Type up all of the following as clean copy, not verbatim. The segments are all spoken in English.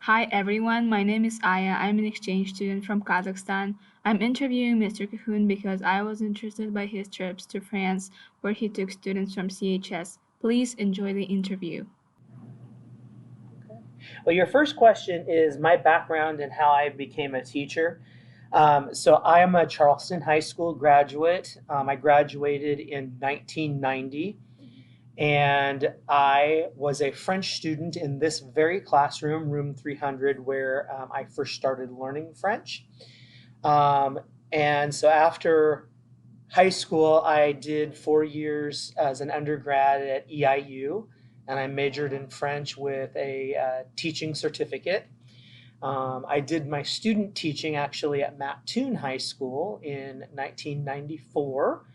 Hi everyone, my name is Aya. I'm an exchange student from Kazakhstan. I'm interviewing Mr. Cohoon because I was interested by his trips to France where he took students from CHS. Please enjoy the interview. Well, your first question is my background and how I became a teacher. So I am a Charleston High School graduate. I graduated in 1990, and I was a French student in this very classroom, room 300, where I first started learning French. Um, and so after high school, I did 4 years as an undergrad at EIU, and I majored in French with a teaching certificate. I did my student teaching actually at Mattoon High School in 1994,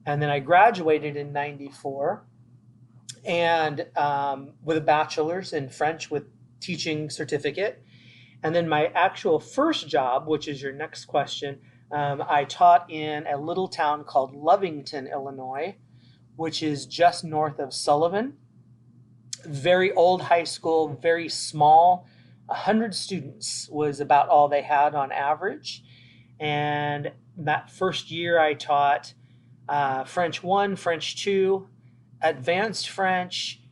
and then I graduated in 94 and with a bachelor's in French with teaching certificate. And then my actual first job, which is your next question, I taught in a little town called Lovington, Illinois, which is just north of Sullivan. Very old high school, very small. 100 students was about all they had on average. And that first year I taught French 1, French 2, Advanced French,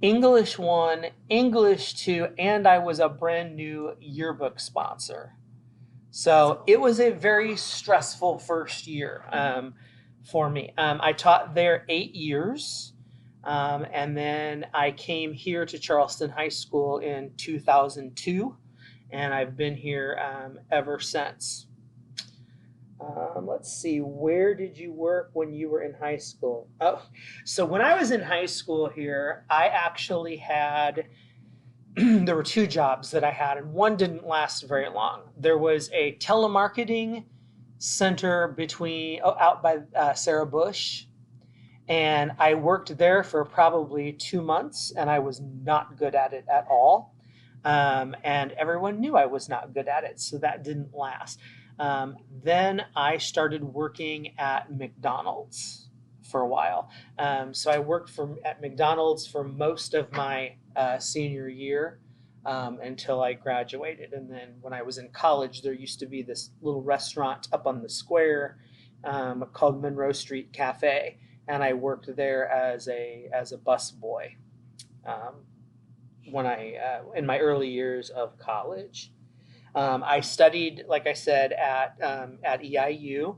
English 1, English 2, and I was a brand new yearbook sponsor. So it was a very stressful first year for me. I taught there 8 years, and then I came here to Charleston High School in 2002, and I've been here ever since. Let's see, where did you work when you were in high school? Oh, so when I was in high school here, I actually had there were two jobs that I had, and one didn't last very long. There was a telemarketing center out by Sarah Bush, and I worked there for probably 2 months, and I was not good at it at all. And everyone knew I was not good at it, so that didn't last. Then I started working at McDonald's for a while. So I worked at McDonald's for most of my senior year until I graduated. And then when I was in college, there used to be this little restaurant up on the square called Monroe Street Cafe, and I worked there as a bus boy when I in my early years of college. I studied, like I said, at EIU,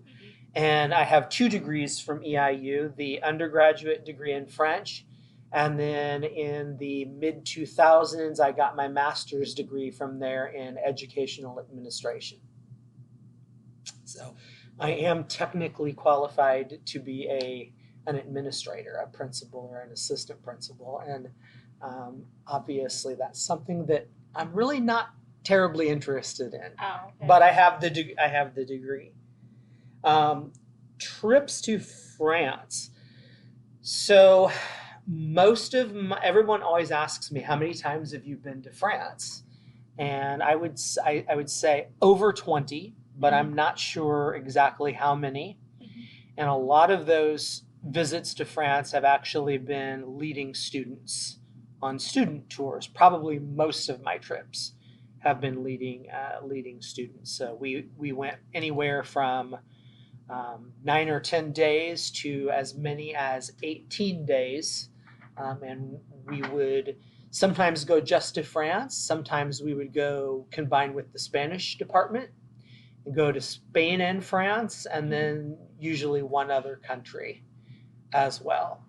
and I have 2 degrees from EIU: the undergraduate degree in French, and then in the mid 2000s, I got my master's degree from there in educational administration. So I am technically qualified to be an administrator, a principal, or an assistant principal, and obviously that's something that I'm really not terribly interested in. Oh, okay. But I have the degree. Trips to France. So everyone always asks me, how many times have you been to France? And I would say over 20, but I'm not sure exactly how many. And a lot of those visits to France have actually been leading students on student tours. Probably most of my trips have been leading students. So we went anywhere from 9 or 10 days to as many as 18 days, and we would sometimes go just to France. Sometimes we would go combine with the Spanish department and go to Spain and France, and then usually one other country as well.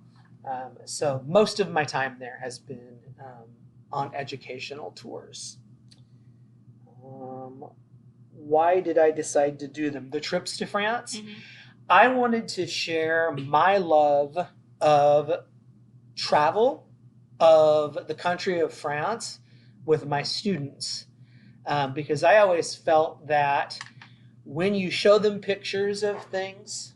So most of my time there has been on educational tours. Why did I decide to do them? The trips to France? Mm-hmm. I wanted to share my love of travel, of the country of France, with my students, because I always felt that when you show them pictures of things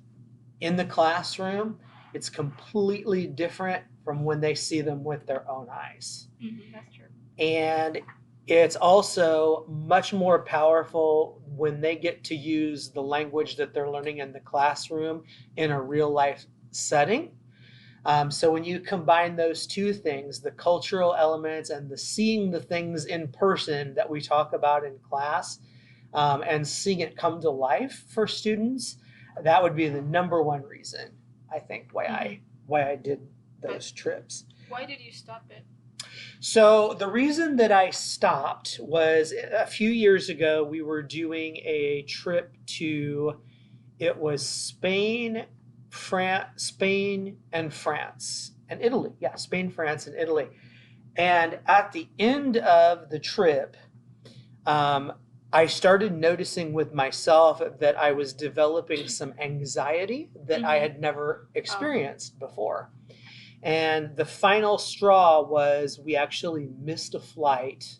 in the classroom, it's completely different from when they see them with their own eyes. Mm-hmm, that's true. And it's also much more powerful when they get to use the language that they're learning in the classroom in a real life setting. So when you combine those two things, the cultural elements and the seeing the things in person that we talk about in class, and seeing it come to life for students, that would be the number one reason I think why I did those trips. Why did you stop it? So the reason that I stopped was a few years ago we were doing a trip to, it was Spain and France and Italy. Yeah, Spain, France, and Italy. And at the end of the trip, um, I started noticing with myself that I was developing some anxiety that I had never experienced before. And the final straw was we actually missed a flight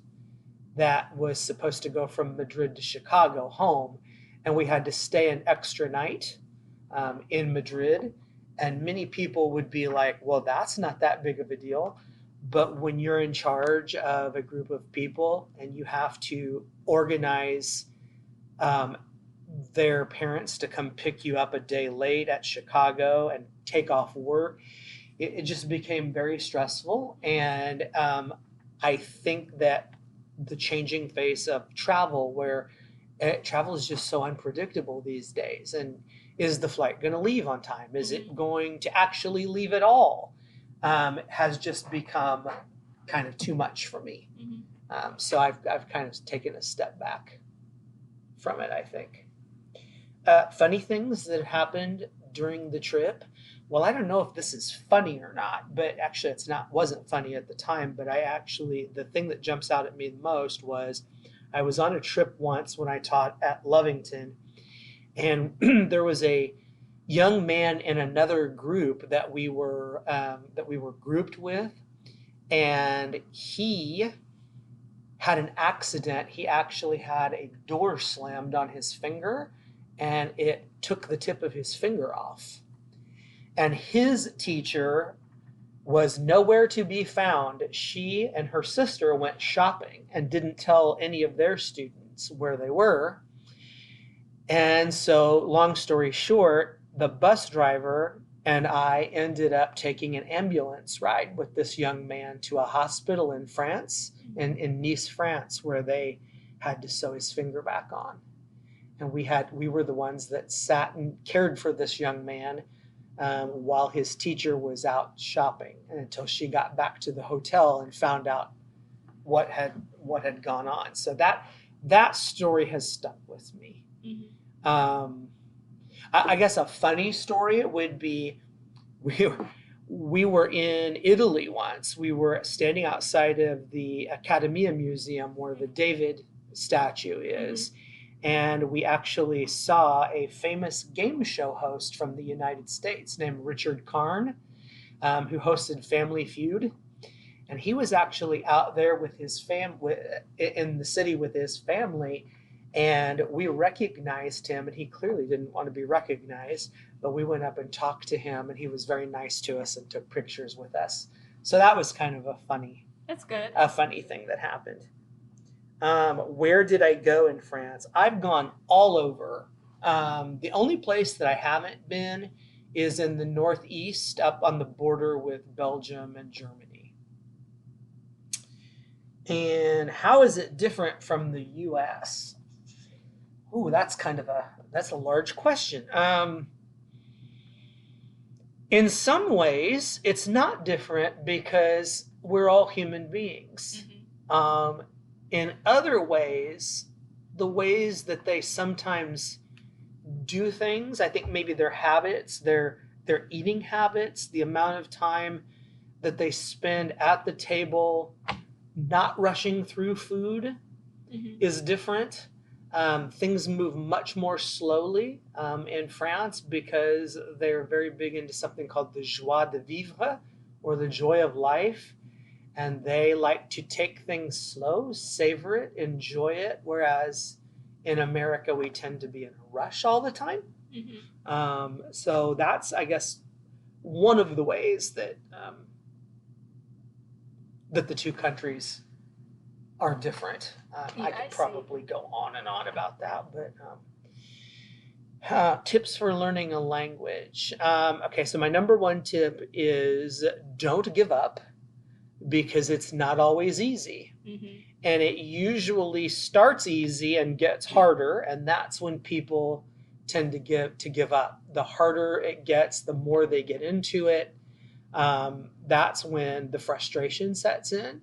that was supposed to go from Madrid to Chicago home, and we had to stay an extra night in Madrid. And many people would be like, well, that's not that big of a deal. But when you're in charge of a group of people and you have to organize um, their parents to come pick you up a day late at Chicago and take off work, it just became very stressful. And I think that the changing face of travel, where travel is just so unpredictable these days. And is the flight going to leave on time? Is it going to actually leave at all? Has just become kind of too much for me. So I've kind of taken a step back from it, I think. Funny things that happened during the trip. Well, I don't know if this is funny or not, but actually wasn't funny at the time, but the thing that jumps out at me the most was I was on a trip once when I taught at Lovington, and there was a young man in another group that we were grouped with, and he had an accident. He actually had a door slammed on his finger, and it took the tip of his finger off. And his teacher was nowhere to be found. She and her sister went shopping and didn't tell any of their students where they were. And so, long story short, the bus driver and I ended up taking an ambulance ride with this young man to a hospital in France, in Nice, France, where they had to sew his finger back on. And we were the ones that sat and cared for this young man while his teacher was out shopping, and until she got back to the hotel and found out what had gone on. So that story has stuck with me. I guess a funny story would be we were in Italy once. We were standing outside of the Accademia Museum where the David statue is. And we actually saw a famous game show host from the United States named Richard Karn, who hosted Family Feud. And he was actually out there with his in the city with his family. And we recognized him, and he clearly didn't want to be recognized. But we went up and talked to him, and he was very nice to us and took pictures with us. So that was kind of That's good. a funny thing that happened. Where did I go in France? I've gone all over. The only place that I haven't been is in the northeast, up on the border with Belgium and Germany. And how is it different from the U.S.? Ooh, that's a large question. In some ways, it's not different because we're all human beings. In other ways, the ways that they sometimes do things, I think maybe their habits, their eating habits, the amount of time that they spend at the table, not rushing through food, is different. Things move much more slowly in France because they're very big into something called the joie de vivre, or the joy of life. And they like to take things slow, savor it, enjoy it, whereas in America we tend to be in a rush all the time. So that's, I guess, one of the ways that that the two countries are different. I could probably go on and on about that, but Tips for learning a language. Okay, so my number one tip is don't give up because it's not always easy. Mm-hmm. And it usually starts easy and gets harder, and that's when people tend to give up. The harder it gets, the more they get into it. That's when the frustration sets in.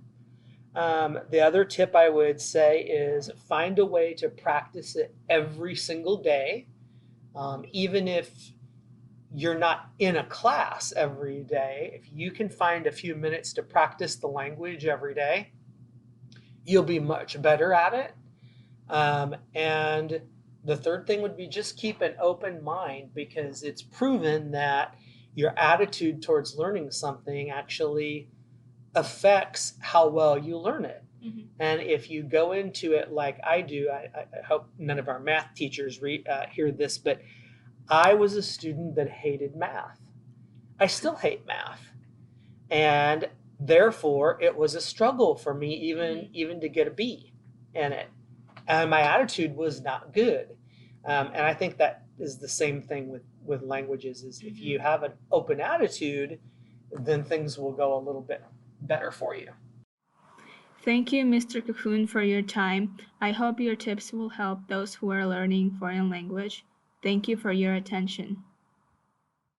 The other tip I would say is find a way to practice it every single day, even if you're not in a class every day. If you can find a few minutes to practice the language every day, you'll be much better at it. And the third thing would be just keep an open mind because it's proven that your attitude towards learning something actually affects how well you learn it. Mm-hmm. And if you go into it like I do, I hope none of our math teachers hear this, but I was a student that hated math. I still hate math. And therefore, it was a struggle for me even to get a B in it. And my attitude was not good. And I think that is the same thing with languages is if you have an open attitude, then things will go a little bit better for you. Thank you, Mr. Cohoon, for your time. I hope your tips will help those who are learning foreign language. Thank you for your attention.